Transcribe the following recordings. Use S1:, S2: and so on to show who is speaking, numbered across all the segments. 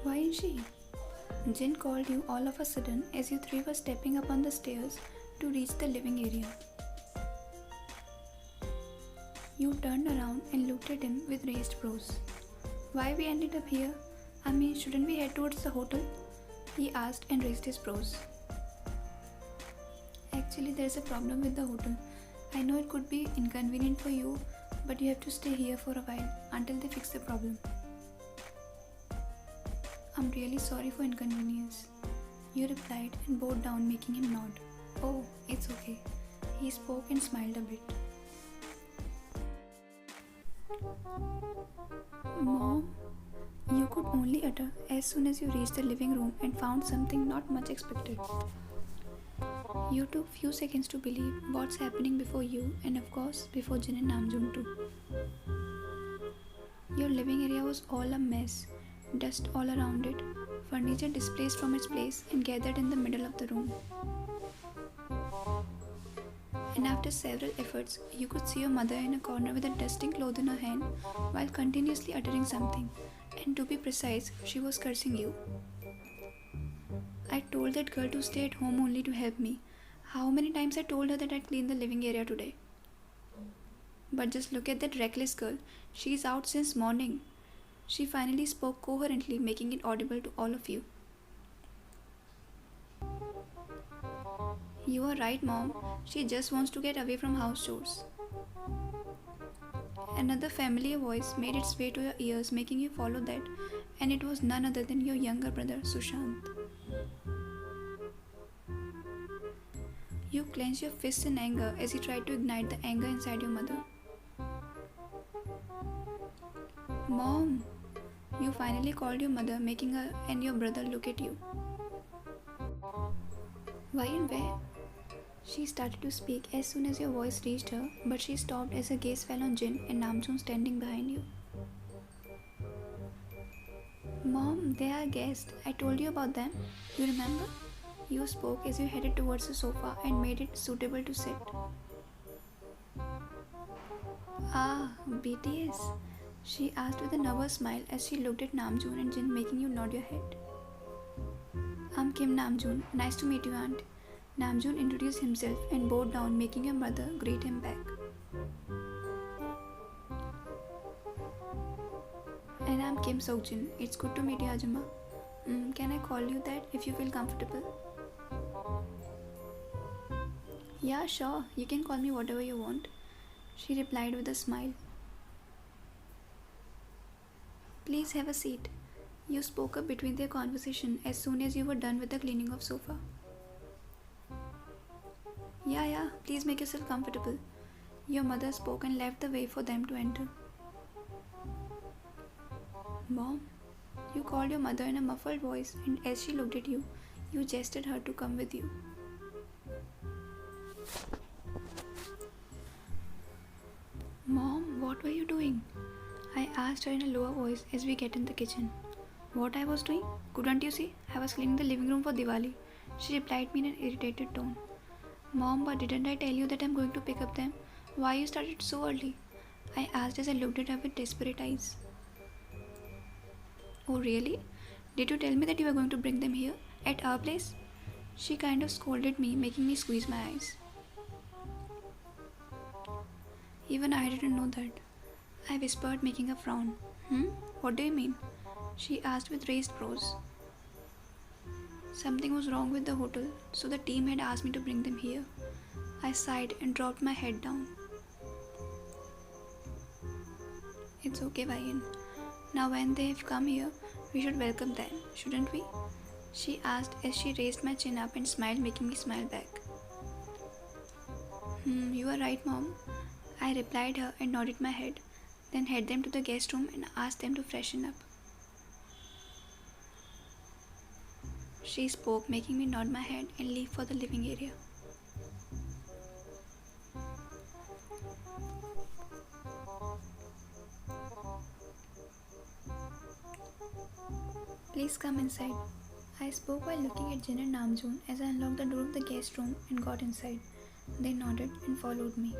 S1: Why is she? Jin called you all of a sudden as you three were stepping up on the stairs to reach the living area. You turned around and looked at him with raised brows. Why we ended up here? I mean, shouldn't we head towards the hotel? He asked and raised his brows. Actually, there's a problem with the hotel. I know it could be inconvenient for you, but you have to stay here for a while until they fix the problem. I'm really sorry for inconvenience. You replied and bowed down, making him nod. Oh, it's okay. He spoke and smiled a bit. Mom, you could only utter as soon as you reached the living room and found something not much expected. You took few seconds to believe what's happening before you and of course before Jin and Namjoon too. Your living area was all a mess, dust all around it, furniture displaced from its place and gathered in the middle of the room. And after several efforts, you could see your mother in a corner with a dusting cloth in her hand while continuously uttering something, and to be precise, she was cursing you. I told that girl to stay at home only to help me. How many times I told her that I'd clean the living area today? But just look at that reckless girl. She's out since morning. She finally spoke coherently, making it audible to all of you. You are right, Mom. She just wants to get away from house chores. Another familiar voice made its way to your ears, making you follow that, and it was none other than your younger brother, Sushant. You clenched your fists in anger as you tried to ignite the anger inside your mother. Mom! You finally called your mother, making her and your brother look at you. Why and where? She started to speak as soon as your voice reached her, but she stopped as her gaze fell on Jin and Namjoon standing behind you. Mom, they are guests. I told you about them. You remember? You spoke as you headed towards the sofa and made it suitable to sit. Ah, BTS. She asked with a nervous smile as she looked at Namjoon and Jin, making you nod your head. I'm Kim Namjoon. Nice to meet you, Aunt. Namjoon introduced himself and bowed down, making your mother greet him back. And I'm Kim Seokjin. It's good to meet you, Ajumma. Can I call you that if you feel comfortable? Yeah, sure. You can call me whatever you want. She replied with a smile. Please have a seat. You spoke up between their conversation as soon as you were done with the cleaning of sofa. Yeah, please make yourself comfortable. Your mother spoke and left the way for them to enter. Mom, you called your mother in a muffled voice, and as she looked at you, you gestured her to come with you. Mom, what were you doing? I asked her in a lower voice as we get in the kitchen. What I was doing? Couldn't you see? I was cleaning the living room for Diwali. She replied me in an irritated tone. Mom, but didn't I tell you that I'm going to pick up them? Why you started so early? I asked as I looked at her with desperate eyes. Oh really? Did you tell me that you were going to bring them here? At our place? She kind of scolded me, making me squeeze my eyes. Even I didn't know that. I whispered, making a frown. What do you mean? She asked with raised brows. Something was wrong with the hotel, so the team had asked me to bring them here. I sighed and dropped my head down. It's okay, Vayan. Now when they have come here, we should welcome them, shouldn't we? She asked as she raised my chin up and smiled, making me smile back. You are right, Mom. I replied her and nodded my head, then headed them to the guest room and asked them to freshen up. She spoke, making me nod my head and leave for the living area. Please come inside. I spoke while looking at Jin and Namjoon as I unlocked the door of the guest room and got inside. They nodded and followed me.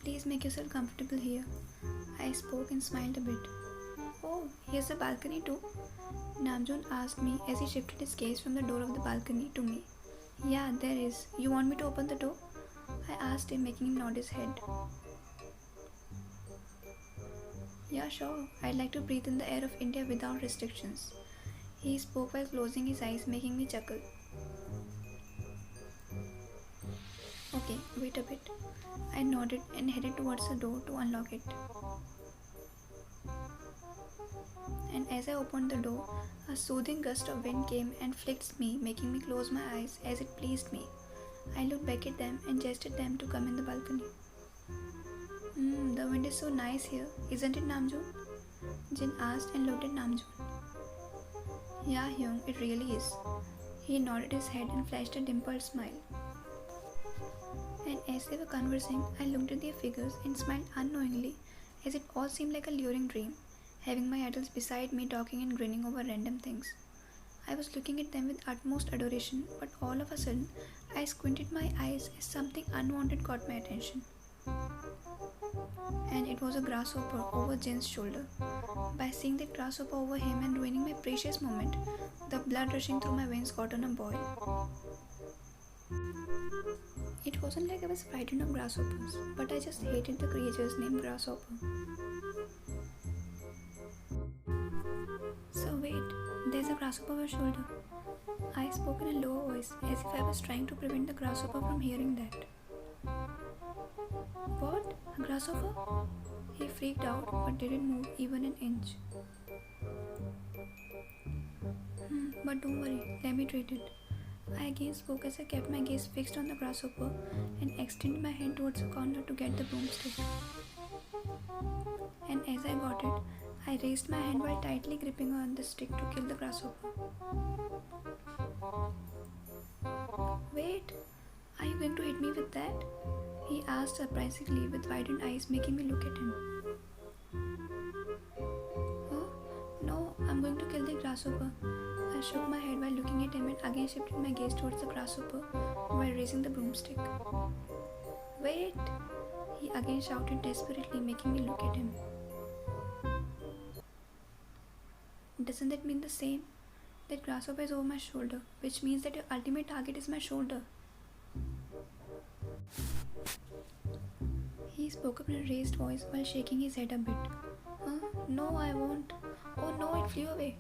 S1: Please make yourself comfortable here. I spoke and smiled a bit. Oh, here's the balcony too. Namjoon asked me as he shifted his gaze from the door of the balcony to me. Yeah, there is. You want me to open the door? I asked him, making him nod his head. Yeah, sure. I'd like to breathe in the air of India without restrictions. He spoke while closing his eyes, making me chuckle. Okay, wait a bit. I nodded and headed towards the door to unlock it. And as I opened the door, a soothing gust of wind came and flicked me, making me close my eyes as it pleased me. I looked back at them and gestured them to come in the balcony. The wind is so nice here, isn't it, Namjoon? Jin asked and looked at Namjoon. Yeah, Hyung, it really is. He nodded his head and flashed a dimpled smile. And as they were conversing, I looked at their figures and smiled unknowingly, as it all seemed like a luring dream, having my idols beside me talking and grinning over random things. I was looking at them with utmost adoration, but all of a sudden, I squinted my eyes as something unwanted caught my attention. And it was a grasshopper over Jin's shoulder. By seeing that grasshopper over him and ruining my precious moment, the blood rushing through my veins got on a boil. It wasn't like I was frightened of grasshoppers, but I just hated the creatures named Grasshopper. So wait, there's a grasshopper over your shoulder. I spoke in a low voice, as if I was trying to prevent the grasshopper from hearing that. What? A grasshopper? He freaked out but didn't move even an inch. But don't worry, let me treat it. I again spoke as I kept my gaze fixed on the grasshopper and extended my hand towards the corner to get the broomstick. And as I got it, I raised my hand while tightly gripping on the stick to kill the grasshopper. Wait, are you going to hit me with that? He asked surprisingly with widened eyes, making me look at him. Oh, no, I'm going to kill the grasshopper. I shook my head while looking at him and again shifted my gaze towards the grasshopper while raising the broomstick. Wait! He again shouted desperately, making me look at him. Doesn't that mean the same? That grasshopper is over my shoulder, which means that your ultimate target is my shoulder. He spoke up in a raised voice while shaking his head a bit. No, I won't. Oh no, it flew away.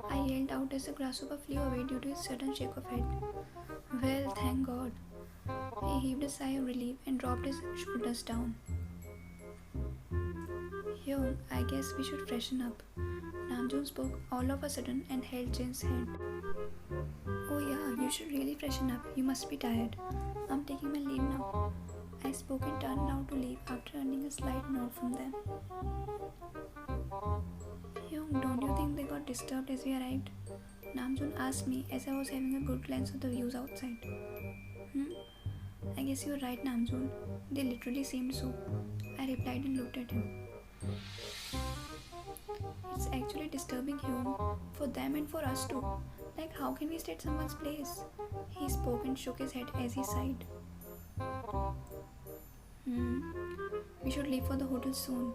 S1: I yelled out as the grasshopper flew away due to his sudden shake of head. Well, thank God. He heaved a sigh of relief and dropped his shoulders down. Hyung, I guess we should freshen up. Namjoon spoke all of a sudden and held Jin's hand. Oh yeah, you should really freshen up. You must be tired. I'm taking my leave now. I spoke and turned now to leave after earning a slight nod from them. Hyung, don't you think they got disturbed as we arrived? Namjoon asked me as I was having a good glance of the views outside. I guess you're right, Namjoon. They literally seemed so. I replied and looked at him. It's actually disturbing, Hyung, for them and for us too. Like, how can we stay at someone's place? He spoke and shook his head as he sighed. We should leave for the hotel soon.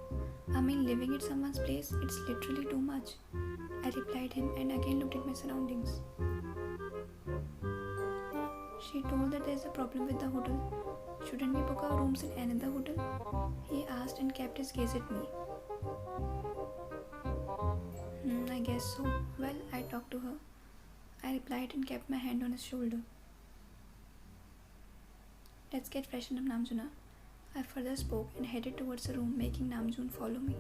S1: I mean, living at someone's place, it's literally too much. I replied him and again looked at my surroundings. She told that there's a problem with the hotel. Shouldn't we book our rooms in another hotel? He asked and kept his gaze at me. I guess so. Well, I talked to her. I replied and kept my hand on his shoulder. Let's get freshened up, Namjoon. I further spoke and headed towards the room, making Namjoon follow me.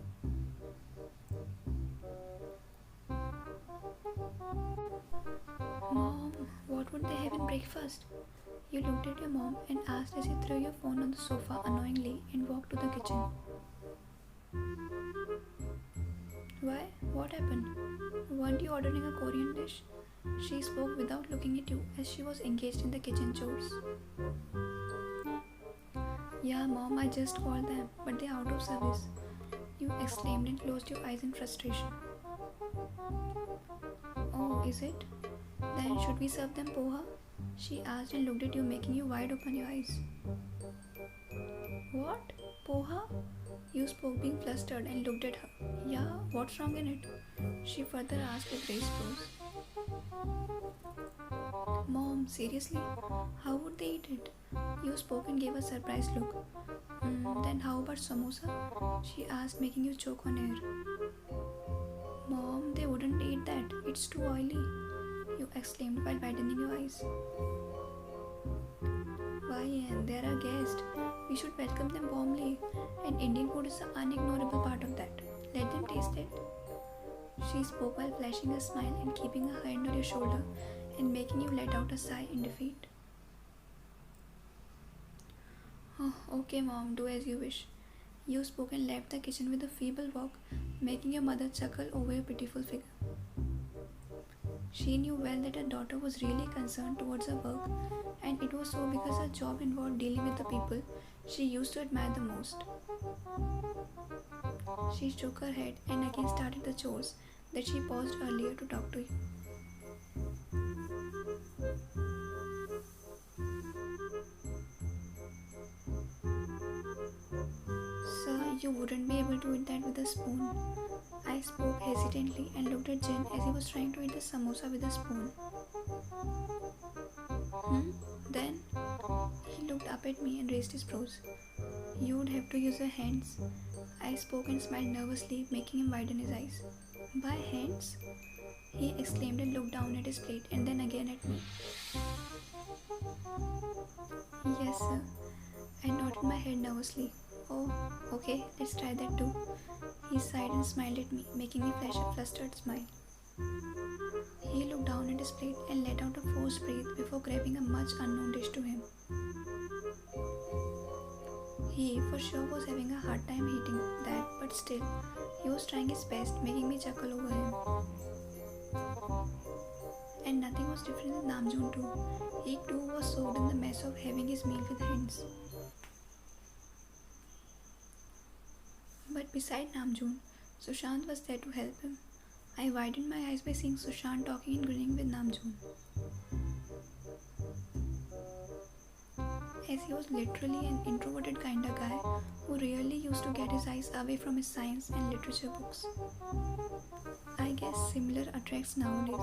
S1: Mom, what would they have in breakfast? You looked at your mom and asked as you threw your phone on the sofa unknowingly and walked to the kitchen. Why? What happened? Weren't you ordering a Korean dish? She spoke without looking at you as she was engaged in the kitchen chores. Yeah, Mom, I just called them, but they're out of service. You exclaimed and closed your eyes in frustration. Oh, is it? Then should we serve them poha? She asked and looked at you, making you wide open your eyes. What? Poha? You spoke being flustered and looked at her. Yeah, what's wrong in it? She further asked with raised brows. Mom, seriously? How would they eat it? You spoke and gave a surprised look. Then how about samosa? She asked, making you choke on air. Mom, they wouldn't eat that. It's too oily. You exclaimed while widening your eyes. Why, and they're our guest. We should welcome them warmly. And Indian food is an unignorable part of that. Let them taste it. She spoke while flashing a smile and keeping a hand on your shoulder and making you let out a sigh in defeat. Oh, okay, Mom, do as you wish. You spoke and left the kitchen with a feeble walk, making your mother chuckle over your pitiful figure. She knew well that her daughter was really concerned towards her work, and it was so because her job involved dealing with the people she used to admire the most. She shook her head and again started the chores that she paused earlier to talk to you. Sir, you wouldn't be able to eat that with a spoon. I spoke hesitantly and looked at Jin as he was trying to eat the samosa with a spoon. Then he looked up at me and raised his brows. You would have to use your hands. I spoke and smiled nervously, making him widen his eyes. By hands? He exclaimed and looked down at his plate and then again at me. Yes, sir. I nodded my head nervously. Oh, okay, let's try that too. He sighed and smiled at me, making me flash a flustered smile. He looked down at his plate and let out a forced breath before grabbing a much unknown dish to him. He, for sure, was having a hard time eating that, but still, he was trying his best, making me chuckle over him. And nothing was different with Namjoon too. He too was soaked in the mess of having his meal with hands. But beside Namjoon, Sushant was there to help him. I widened my eyes by seeing Sushant talking and grinning with Namjoon. As he was literally an introverted kinda guy who rarely used to get his eyes away from his science and literature books. I guess similar attracts nowadays.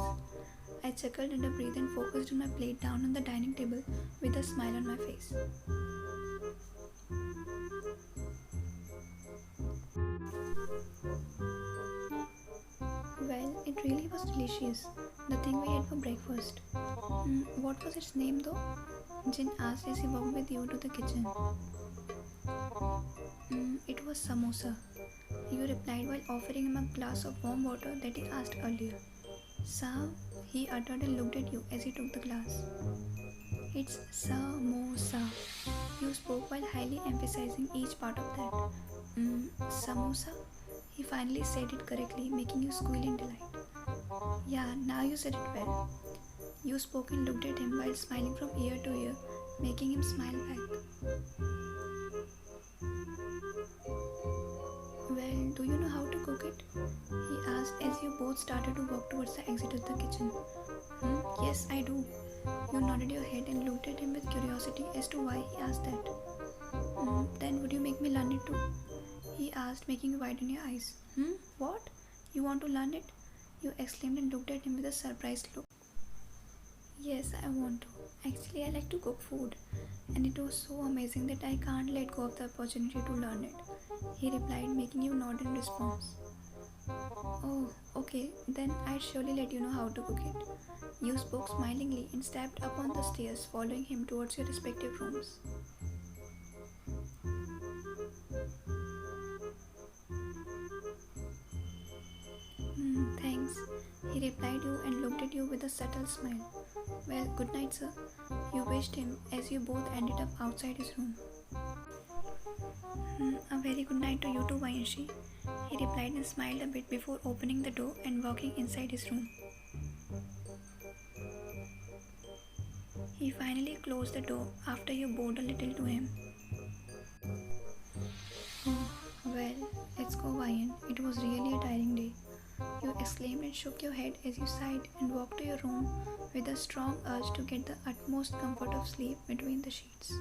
S1: I chuckled under breath and focused on my plate down on the dining table with a smile on my face. Well, it really was delicious, the thing we had for breakfast. What was its name though? Jin asked as he walked with you to the kitchen. It was samosa. You replied while offering him a glass of warm water that he asked earlier. Sa, he uttered and looked at you as he took the glass. It's samosa. You spoke while highly emphasizing each part of that. Samosa? He finally said it correctly, making you squeal in delight. Yeah, now you said it well. You spoke and looked at him while smiling from ear to ear, making him smile back. Well, do you know how to cook it? He asked as you both started to walk towards the exit of the kitchen. Yes, I do. You nodded your head and looked at him with curiosity as to why he asked that. Then would you make me learn it too? He asked, making you widen your eyes. What? You want to learn it? You exclaimed and looked at him with a surprised look. Yes, I want to. Actually, I like to cook food, and it was so amazing that I can't let go of the opportunity to learn it. He replied, making you nod in response. Oh, okay, then I'd surely let you know how to cook it. You spoke smilingly and stepped up on the stairs, following him towards your respective rooms. Thanks, he replied you and looked at you with a subtle smile. Well, good night, sir. You wished him as you both ended up outside his room. A very good night to you too, Vayanshi. He replied and smiled a bit before opening the door and walking inside his room. He finally closed the door after you bowed a little to him. Oh, well, let's go, Vayan. It was really a tiring day. You exclaimed and shook your head as you sighed and walked to your room with a strong urge to get the utmost comfort of sleep between the sheets.